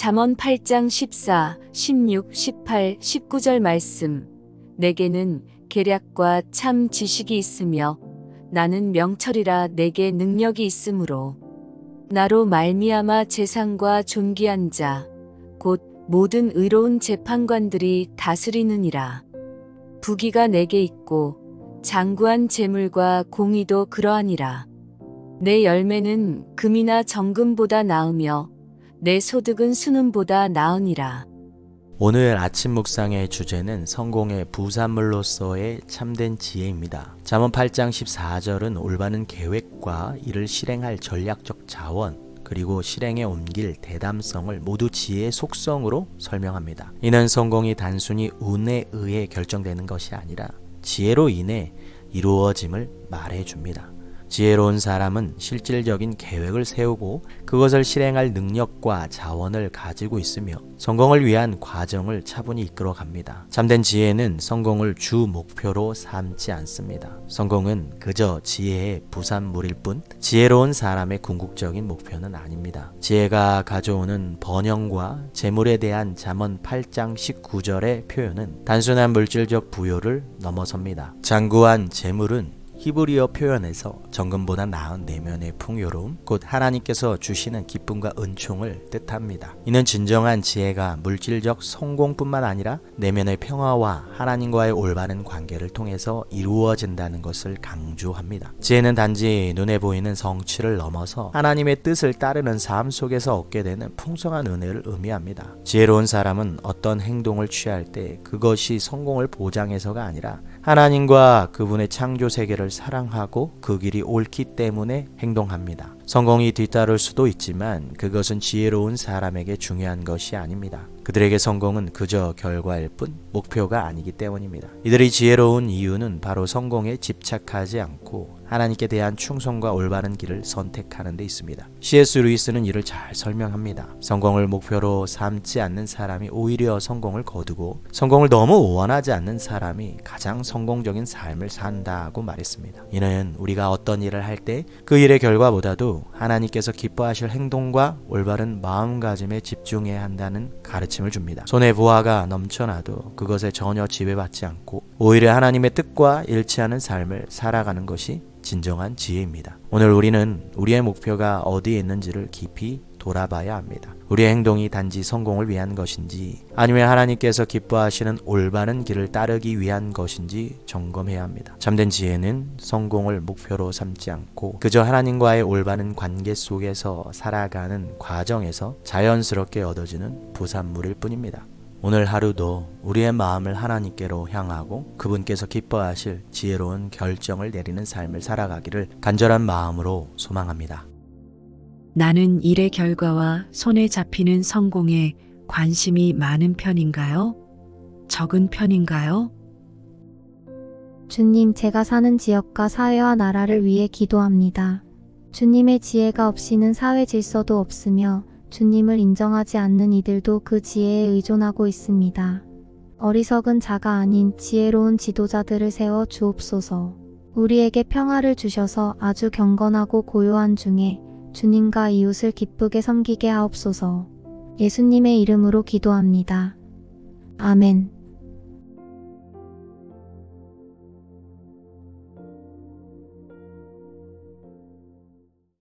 잠언 8장 14, 16, 18, 19절 말씀. 내게는 계략과 참 지식이 있으며 나는 명철이라 내게 능력이 있으므로 나로 말미암아 재상과 존귀한 자 곧 모든 의로운 재판관들이 다스리느니라. 부귀가 내게 있고 장구한 재물과 공의도 그러하니라. 내 열매는 금이나 정금보다 나으며 내 소득은 순금보다 나으니라. 오늘 아침 묵상의 주제는 성공의 부산물로서의 참된 지혜입니다. 잠언 8장 14절은 올바른 계획과 이를 실행할 전략적 자원, 그리고 실행에 옮길 대담성을 모두 지혜의 속성으로 설명합니다. 이는 성공이 단순히 운에 의해 결정되는 것이 아니라 지혜로 인해 이루어짐을 말해줍니다. 지혜로운 사람은 실질적인 계획을 세우고 그것을 실행할 능력과 자원을 가지고 있으며 성공을 위한 과정을 차분히 이끌어 갑니다. 참된 지혜는 성공을 주 목표로 삼지 않습니다. 성공은 그저 지혜의 부산물일 뿐 지혜로운 사람의 궁극적인 목표는 아닙니다. 지혜가 가져오는 번영과 재물에 대한 잠언 8장 19절의 표현은 단순한 물질적 부여를 넘어섭니다. 장구한 재물은 히브리어 표현에서 정금보다 나은 내면의 풍요로움, 곧 하나님께서 주시는 기쁨과 은총을 뜻합니다. 이는 진정한 지혜가 물질적 성공뿐만 아니라 내면의 평화와 하나님과의 올바른 관계를 통해서 이루어진다는 것을 강조합니다. 지혜는 단지 눈에 보이는 성취를 넘어서 하나님의 뜻을 따르는 삶 속에서 얻게 되는 풍성한 은혜를 의미합니다. 지혜로운 사람은 어떤 행동을 취할 때 그것이 성공을 보장해서가 아니라 하나님과 그분의 창조 세계를 사랑하고 그 길이 옳기 때문에 행동합니다. 성공이 뒤따를 수도 있지만 그것은 지혜로운 사람에게 중요한 것이 아닙니다. 그들에게 성공은 그저 결과일 뿐 목표가 아니기 때문입니다. 이들이 지혜로운 이유는 바로 성공에 집착하지 않고 하나님께 대한 충성과 올바른 길을 선택하는 데 있습니다. C.S. 루이스는 이를 잘 설명합니다. 성공을 목표로 삼지 않는 사람이 오히려 성공을 거두고 성공을 너무 원하지 않는 사람이 가장 성공적인 삶을 산다고 말했습니다. 이는 우리가 어떤 일을 할 때 그 일의 결과보다도 하나님께서 기뻐하실 행동과 올바른 마음가짐에 집중해야 한다는 가르침을 줍니다. 손에 부하가 넘쳐나도 그것에 전혀 지배받지 않고 오히려 하나님의 뜻과 일치하는 삶을 살아가는 것이 진정한 지혜입니다. 오늘 우리는 우리의 목표가 어디에 있는지를 깊이 돌아봐야 합니다. 우리의 행동이 단지 성공을 위한 것인지 아니면 하나님께서 기뻐하시는 올바른 길을 따르기 위한 것인지 점검해야 합니다. 참된 지혜는 성공을 목표로 삼지 않고 그저 하나님과의 올바른 관계 속에서 살아가는 과정에서 자연스럽게 얻어지는 부산물일 뿐입니다. 오늘 하루도 우리의 마음을 하나님께로 향하고 그분께서 기뻐하실 지혜로운 결정을 내리는 삶을 살아가기를 간절한 마음으로 소망합니다. 나는 일의 결과와 손에 잡히는 성공에 관심이 많은 편인가요? 적은 편인가요? 주님, 제가 사는 지역과 사회와 나라를 위해 기도합니다. 주님의 지혜가 없이는 사회 질서도 없으며 주님을 인정하지 않는 이들도 그 지혜에 의존하고 있습니다. 어리석은 자가 아닌 지혜로운 지도자들을 세워 주옵소서. 우리에게 평화를 주셔서 아주 경건하고 고요한 중에 주님과 이웃을 기쁘게 섬기게 하옵소서. 예수님의 이름으로 기도합니다. 아멘.